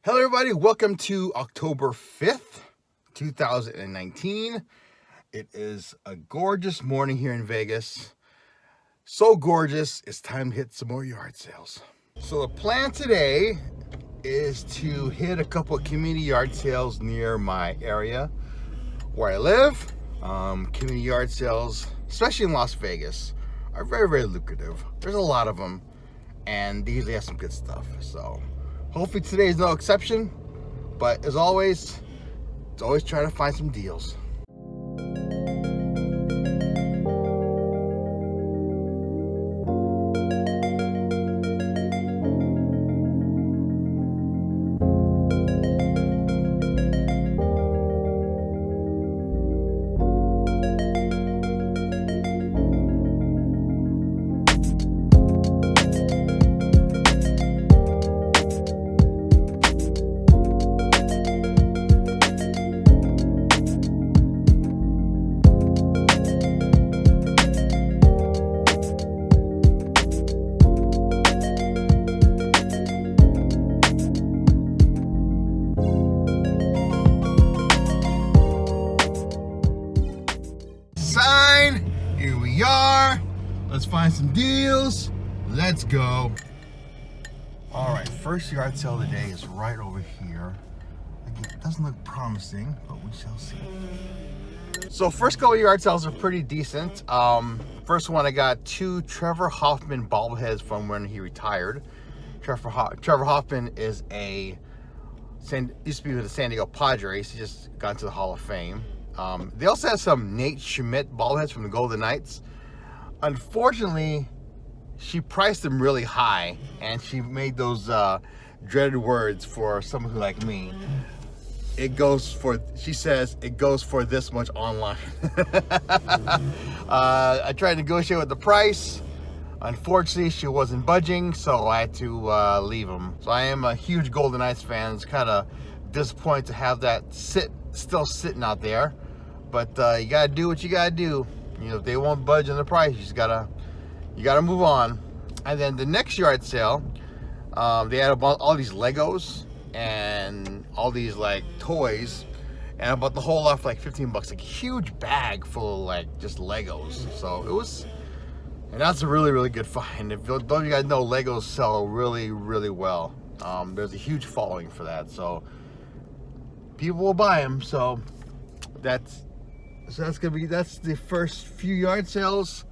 Hello everybody, welcome to October 5th, 2019. It is a gorgeous morning here in Vegas. So gorgeous, it's time to hit some more yard sales. So the plan today is to hit a couple of community yard sales near my area where I live. Community yard sales, especially in Las Vegas, are very, very lucrative. There's a lot of them and they usually have some good stuff. So hopefully today is no exception, but as always, it's always trying to find some deals. Here we are. Let's find some deals. Let's go. All right, first yard sale today is right over here. It doesn't look promising, but we shall see. So first couple yard sales are pretty decent. First one, I got two Trevor Hoffman bobbleheads from when he retired. Trevor Hoffman is used to be with the San Diego Padres. He just got into the Hall of Fame. They also have some Nate Schmidt bobbleheads from the Golden Knights. Unfortunately, she priced them really high, and she made those dreaded words for someone who like me. She says, it goes for this much online. I tried to negotiate with the price. Unfortunately, she wasn't budging, so I had to leave them. So I am a huge Golden Knights fan. It's kind of disappointing to have that still sitting out there. But you gotta do what you gotta do. You know, if they won't budge on the price, you gotta move on. And then the next yard sale, they had all these Legos and all these like toys, and I bought the whole lot for like 15 bucks, like a huge bag full of like just Legos. So it was, and that's a really, really good find. If those of you guys know, Legos sell really, really well. There's a huge following for that, so people will buy them. So that's the first few yard sales.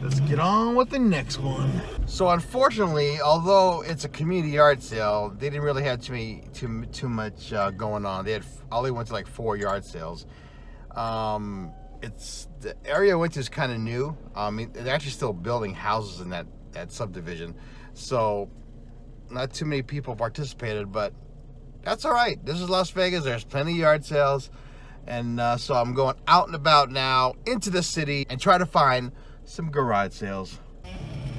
Let's get on with the next one. So unfortunately, although it's a community yard sale, they didn't really have too much going on. They only went to like 4 yard sales. It's the area I went to is kind of new. They're actually still building houses in that subdivision, so not too many people participated, but that's all right. This is Las Vegas. There's plenty of yard sales. And so I'm going out and about now into the city and try to find some garage sales.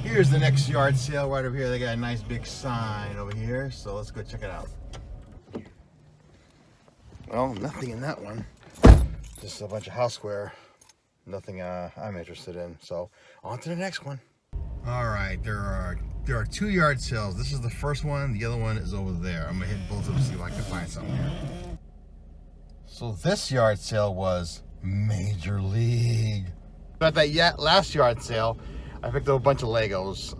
Here's the next yard sale right over here. They got a nice big sign over here. So let's go check it out. Well, nothing in that one. Just a bunch of houseware. Nothing I'm interested in. So on to the next one. All right, there are 2 yard sales. This is the first one. The other one is over there. I'm gonna hit both of them, see if I can find something here. So this yard sale was Major League. At that last yard sale, I picked up a bunch of Legos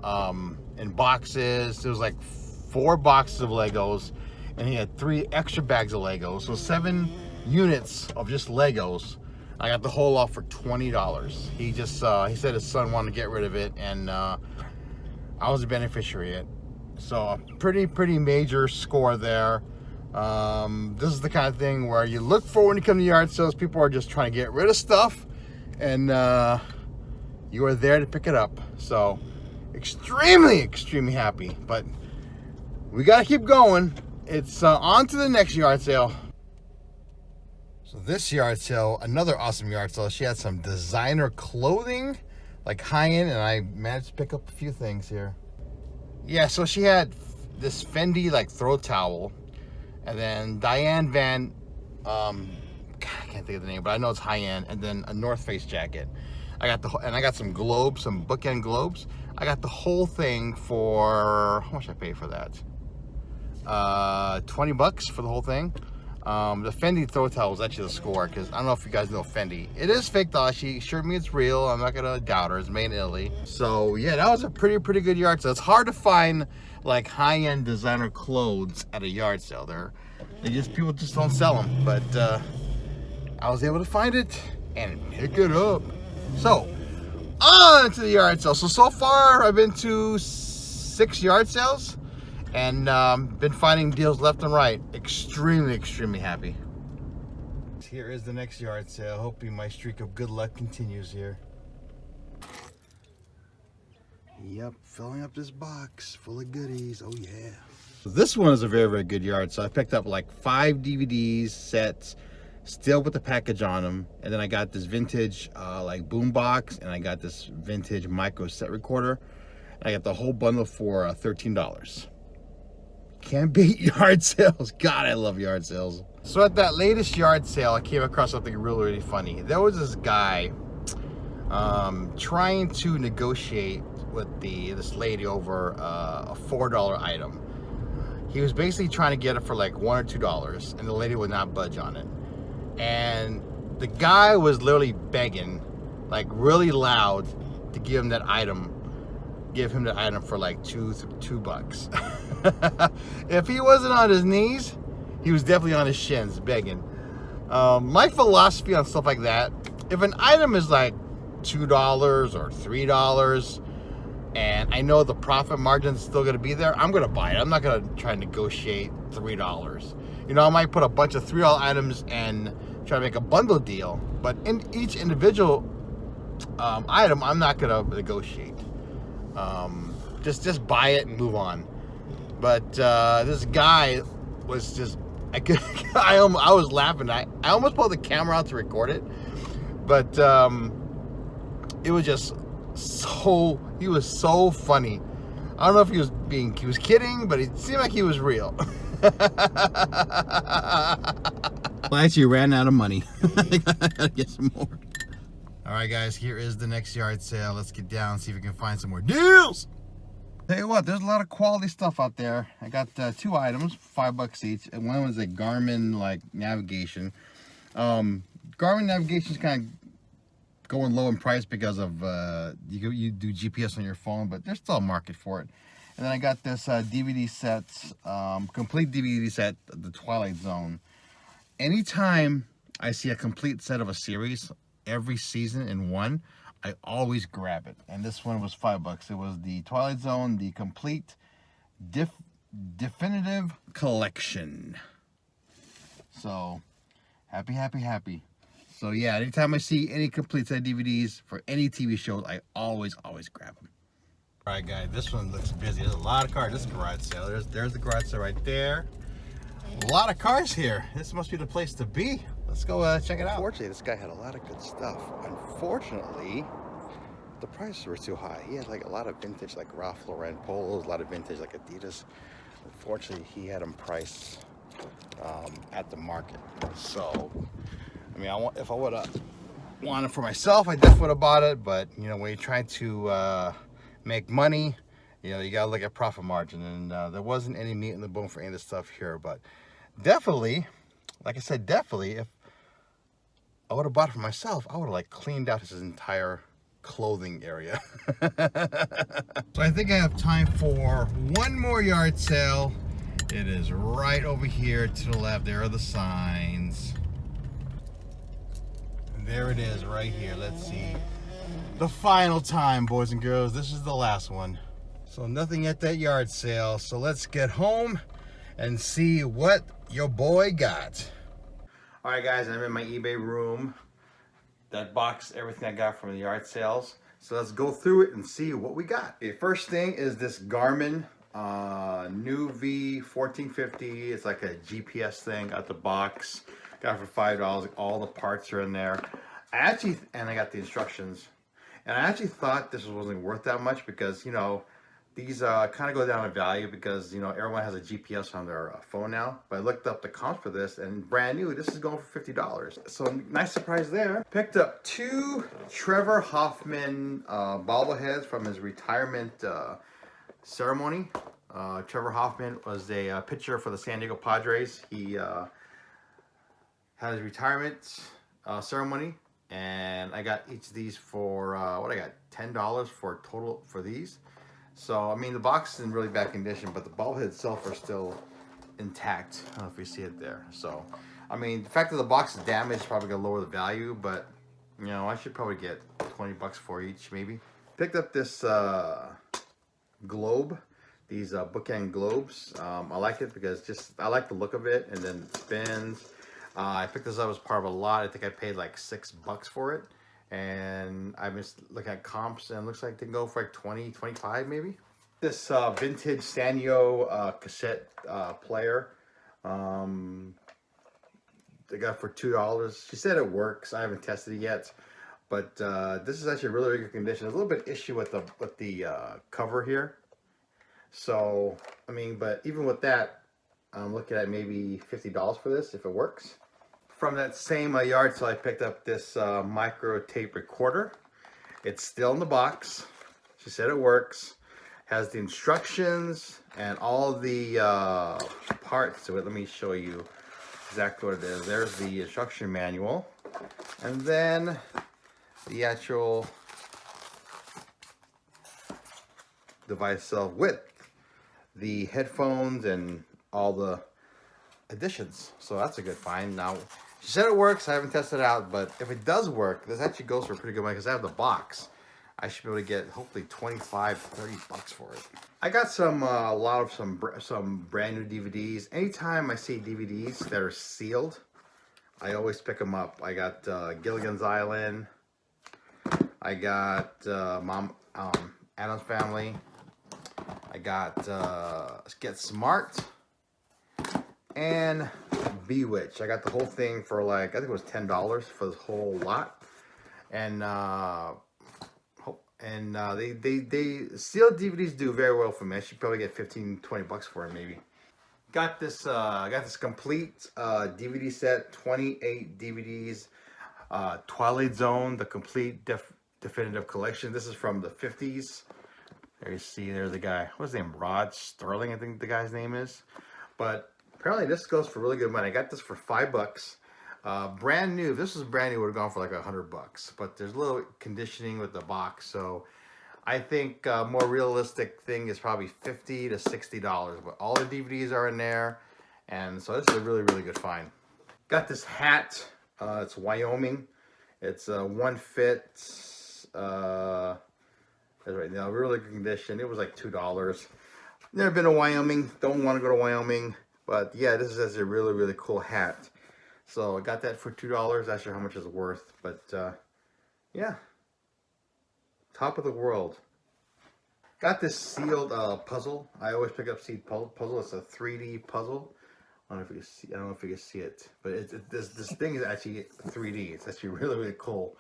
in boxes. There was like 4 boxes of Legos, and he had 3 extra bags of Legos. So 7 units of just Legos. I got the whole lot for $20. He said his son wanted to get rid of it, and I was a beneficiary of it. So a pretty major score there. This is the kind of thing where you look for when you come to yard sales. People are just trying to get rid of stuff, and you are there to pick it up. So extremely happy, but we gotta keep going. It's on to the next yard sale. So this yard sale, another awesome yard sale. She had some designer clothing, like high-end, and I managed to pick up a few things here. Yeah, so she had this Fendi like throw towel. And then Diane Van, I can't think of the name, but I know it's high end. And then a North Face jacket. I got some globes, some bookend globes. I got the whole thing for, how much I paid for that? 20 bucks for the whole thing. The Fendi throw towel was actually the score, because I don't know if you guys know Fendi. It is fake though. She assured me it's real. I'm not gonna doubt her. It's made in Italy. So yeah, that was a pretty good yard sale. It's hard to find like high-end designer clothes at a yard sale. People just don't sell them. But I was able to find it and pick it up. So on to the yard sale. So far I've been to 6 yard sales and been finding deals left and right. Extremely happy. Here is the next yard sale. Hoping my streak of good luck continues here. Yep, filling up this box full of goodies. Oh yeah. So this one is a very good yard. So I picked up like 5 DVDs sets, still with the package on them, and then I got this vintage like boom box, and I got this vintage micro set recorder. I got the whole bundle for $13. Can't beat yard sales. God, I love yard sales. So at that latest yard sale, I came across something really funny. There was this guy trying to negotiate with this lady over a $4 item. He was basically trying to get it for like $1 or $2, and the lady would not budge on it. And the guy was literally begging, like really loud, to give him that item. Give him the item for like $2 bucks. If he wasn't on his knees, he was definitely on his shins begging. My philosophy on stuff like that, if an item is like $2 or $3 and I know the profit margin is still going to be there, I'm going to buy it. I'm not going to try and negotiate $3. You know, I might put a bunch of $3 items and try to make a bundle deal, but in each individual item, I'm not going to negotiate. Just buy it and move on. But this guy was just, I was laughing. I almost pulled the camera out to record it, but it was just he was so funny. I don't know if he was kidding, but it seemed like he was real. Well, I actually ran out of money. I gotta get some more. All right, guys, here is the next yard sale. Let's get down and see if we can find some more deals. Tell you what, there's a lot of quality stuff out there. I got 2 items, $5 each, and one was a Garmin like navigation. Garmin navigation is kind of going low in price because of you do GPS on your phone, but there's still a market for it. And then I got this DVD set, complete DVD set, The Twilight Zone. Anytime I see a complete set of a series, every season in one, I always grab it. And this one was $5. It was the Twilight Zone, the complete definitive collection. So happy. So yeah, anytime I see any complete set of DVDs for any TV shows, I always grab them. All right, guys, this one looks busy. There's a lot of cars. This garage sale. There's the garage sale right there. A lot of cars here. This must be the place to be. Let's go check it out. Unfortunately, this guy had a lot of good stuff. Unfortunately, the prices were too high. He had like a lot of vintage, like Ralph Lauren polos, a lot of vintage, like Adidas. Unfortunately, he had them priced at the market. So, I mean, if I would have wanted it for myself, I definitely would have bought it. But you know, when you're trying to make money, you know, you gotta look at profit margin. And there wasn't any meat in the bone for any of this stuff here. But definitely, like I said, definitely, if I would have bought it for myself, I would have like cleaned out his entire clothing area. So I think I have time for one more yard sale. It is right over here to the left. There are the signs. And there it is right here. Let's see. The final time, boys and girls. This is the last one. So nothing at that yard sale. So let's get home and see what your boy got. All right, guys, I'm in my eBay room. That box, everything I got from the yard sales. So let's go through it and see what we got. The first thing is this Garmin New V1450. It's like a GPS thing. Got the box. Got it for $5. All the parts are in there. And I got the instructions. And I actually thought this wasn't worth that much because, you know, these kind of go down in value because, you know, everyone has a GPS on their phone now. But I looked up the comps for this and brand new, this is going for $50. So nice surprise there. Picked up 2 Trevor Hoffman bobbleheads from his retirement ceremony. Trevor Hoffman was a pitcher for the San Diego Padres. He had his retirement ceremony, and I got each of these for what I got, $10 for total for these. So I mean, the box is in really bad condition, but the ball head itself are still intact. I don't know if you see it there. So I mean, the fact that the box is damaged is probably gonna lower the value, but you know, I should probably get 20 bucks for each, maybe. Picked up this globe, these bookend globes. I like it because I like the look of it, and then it spins. I picked this up as part of a lot. I think I paid like $6 for it, and I've been looking at comps, and it looks like they can go for like 20, 25 maybe. This vintage Sanyo cassette player. They got for $2. She said it works. I haven't tested it yet, but this is actually really good condition. There's a little bit of issue with the cover here. So I mean, but even with that, I'm looking at maybe $50 for this if it works. From that same yard sale, I picked up this micro tape recorder. It's still in the box. She said it works. Has the instructions and all the parts to it. Let me show you exactly what it is. There's the instruction manual, and then the actual device itself with the headphones and all the additions. So that's a good find. Now, she said it works. I haven't tested it out, but if it does work, this actually goes for pretty good money because I have the box. I should be able to get hopefully 25, 30 bucks for it. I got some a lot of some brand new DVDs. Anytime I see DVDs that are sealed, I always pick them up. I got Gilligan's Island. I got Addams Family. I got Get Smart and Bewitched. I got the whole thing for like, I think it was $10 for this whole lot. And they sealed DVDs do very well for me. I should probably get 15, 20 bucks for it maybe. Got this complete DVD set, 28 DVDs, Twilight Zone, the complete definitive collection. This is from the 50s. There you see, there's the guy. What's his name? Rod Sterling, I think the guy's name is. But apparently this goes for really good money. I got this for $5. Brand new. If this was brand new, would have gone for like $100. But there's a little conditioning with the box, so I think more realistic thing is probably $50 to $60. But all the DVDs are in there, and so this is a really, really good find. Got this hat. It's Wyoming. It's one fit. That's right now, really good condition. It was like $2. Never been to Wyoming. Don't want to go to Wyoming. But yeah, this is a really, really cool hat. So I got that for $2. Not sure how much it's worth, but yeah, top of the world. Got this sealed puzzle. I always pick up sealed puzzle. It's a 3D puzzle. I don't know if you can see. I don't know if you can see it, but this thing is actually 3D. It's actually really, really cool.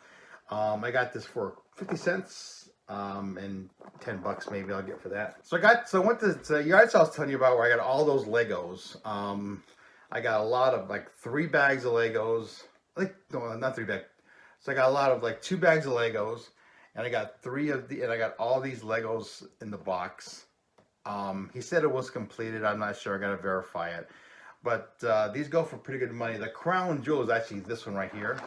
I got this for 50 cents. And $10 maybe I'll get for that. So I went to the yard sale I was telling you about where I got all those Legos. I got a lot of like 3 bags of Legos. Like, no, not 3 bags. So I got a lot of like 2 bags of Legos, and I got and I got all these Legos in the box. He said it was completed. I'm not sure. I gotta verify it. But these go for pretty good money. The crown jewel is actually this one right here.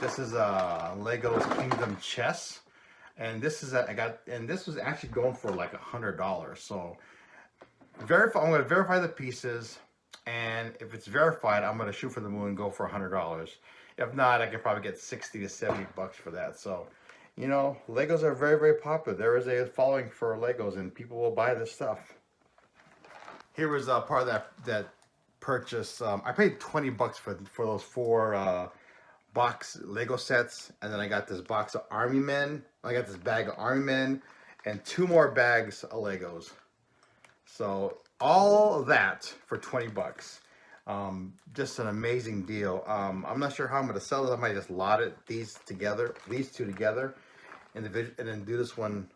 This is Legos Kingdom Chess. And this is this was actually going for like $100. So I'm going to verify the pieces, and if it's verified, I'm going to shoot for the moon and go for $100. If not, I could probably get 60 to 70 bucks for that. So, you know, Legos are very, very popular. There is a following for Legos, and people will buy this stuff. Here was part of that purchase. I paid 20 bucks for those 4 box Lego sets, and then I got this box of Army Men. I got this bag of Army Men and 2 more bags of Legos. So all of that for 20 bucks. Just an amazing deal. I'm not sure how I'm going to sell it. I might just lot it these two together, and then do this one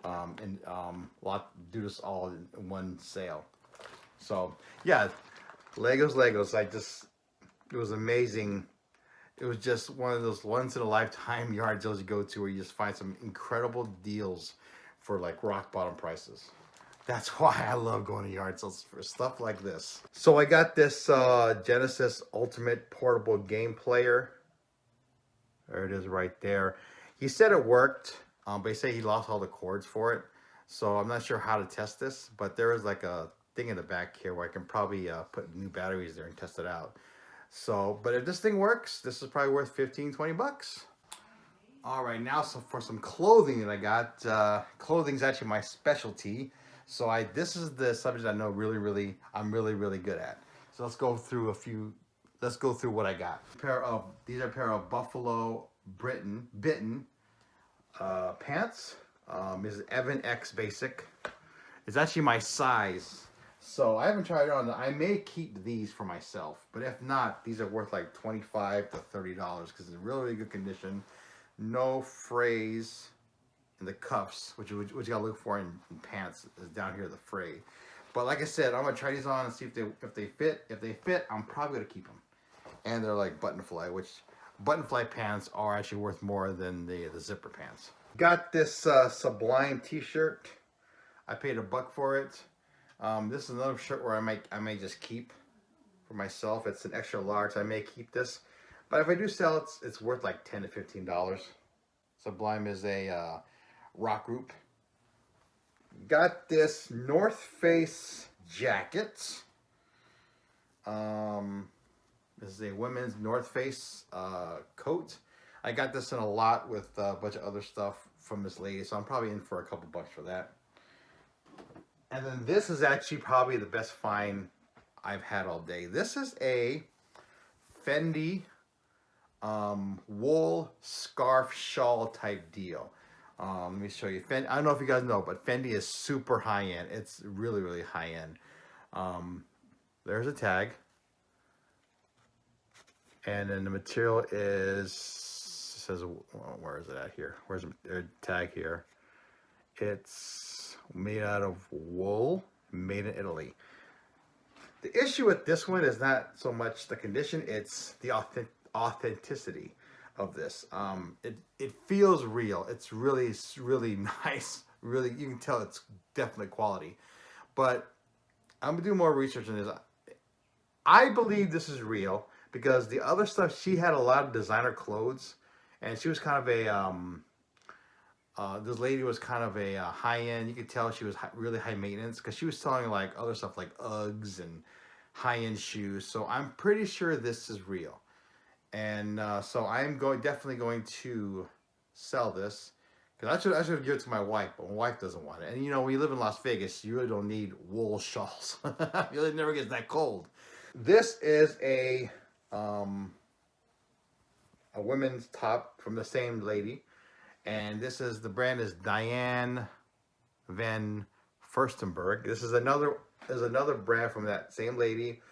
do this all in one sale. So yeah, Legos. It was amazing. It was just one of those once-in-a-lifetime yard sales you go to where you just find some incredible deals for like rock bottom prices. That's why I love going to yard sales for stuff like this. So I got this Genesis Ultimate Portable Game Player. There it is right there. He said it worked, but he said he lost all the cords for it. So I'm not sure how to test this, but there is like a thing in the back here where I can probably put new batteries there and test it out. So, but if this thing works, this is probably worth 15, 20 bucks. All right, now so for some clothing that I got. Clothing's actually my specialty. So this is the subject I know I'm really, really good at. So let's go through what I got. These are a pair of Buffalo Bitten pants. This is Evan X Basic. It's actually my size. So I haven't tried it on. I may keep these for myself, but if not, these are worth like $25 to $30 because it's in really good condition. No frays in the cuffs, which you gotta look for in pants, is down here, the fray. But like I said, I'm gonna try these on and see if they fit. If they fit, I'm probably gonna keep them. And they're like button fly, which button fly pants are actually worth more than the zipper pants. Got this Sublime t-shirt. I paid $1 for it. This is another shirt where I may just keep for myself. It's an extra large. I may keep this, but if I do sell it, it's worth like $10 to $15. Sublime is a rock group. Got this North Face jacket. This is a women's North Face coat. I got this in a lot with a bunch of other stuff from this lady, so I'm probably in for a couple bucks for that. And then this is actually probably the best find I've had all day. This is a Fendi wool scarf shawl type deal. Let me show you. I don't know if you guys know, but Fendi is super high end. It's really high end. There's a tag. And then the material says, where is it at here? Where's the tag here? It's made out of wool, made in Italy. The issue with this one is not so much the condition, it's the authenticity of this. It feels real. It's really nice. Really, you can tell it's definitely quality. But I'm gonna do more research on this. I believe this is real because the other stuff, she had a lot of designer clothes, and she was kind of a this lady was kind of a high-end. You could tell she was really high maintenance because she was selling like other stuff like Uggs and high-end shoes. So I'm pretty sure this is real. And so I'm definitely going to sell this because I should give it to my wife, but my wife doesn't want it. And you know, when you live in Las Vegas, you really don't need wool shawls. It never gets that cold. This is a women's top from the same lady. And the brand is Diane Van Furstenberg. This is another brand from that same lady.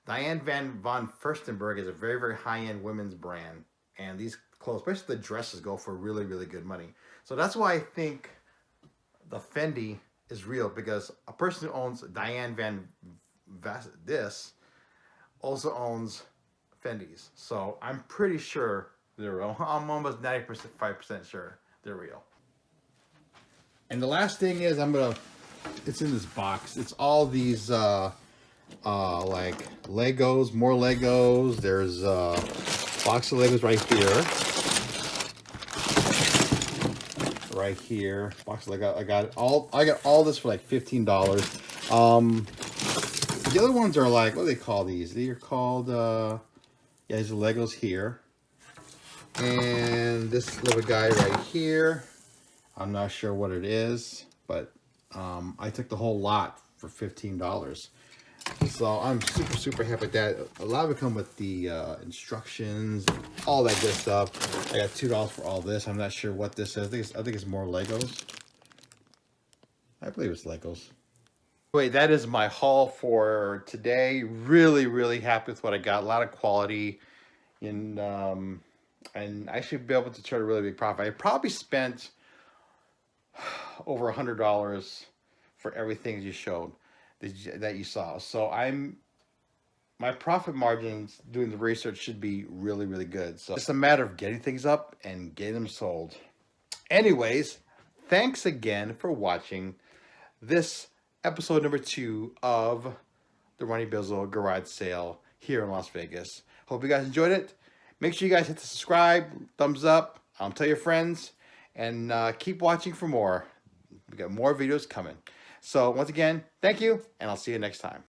Diane Van Furstenberg is a very high-end women's brand. And these clothes, especially the dresses, go for really good money. So that's why I think the Fendi is real, because a person who owns Diane Van this also owns Fendi's. So I'm pretty sure they're real. I'm almost 95% sure they're real. And the last thing is it's in this box. It's all these like Legos, more Legos. There's a box of Legos right here. Box of Lego. I got all this for like $15. The other ones are like, what do they call these? They are called yeah, these are Legos here. And this little guy right here, I'm not sure what it is, but I took the whole lot for $15. So I'm super happy with that. A lot of it come with the instructions, all that good stuff. I got $2 for all this. I'm not sure what this is. I think it's more Legos. I believe it's Legos. Anyway, that is my haul for today. Really happy with what I got. A lot of quality, and I should be able to turn a really big profit. I probably spent over $100 for everything you showed, that you saw. So my profit margins doing the research should be really good. So it's a matter of getting things up and getting them sold. Anyways, thanks again for watching this episode number 2 of the Ronnie Bizzle garage sale here in Las Vegas. Hope you guys enjoyed it. Make sure you guys hit the subscribe, thumbs up, tell your friends, and keep watching for more. We got more videos coming. So once again, thank you, and I'll see you next time.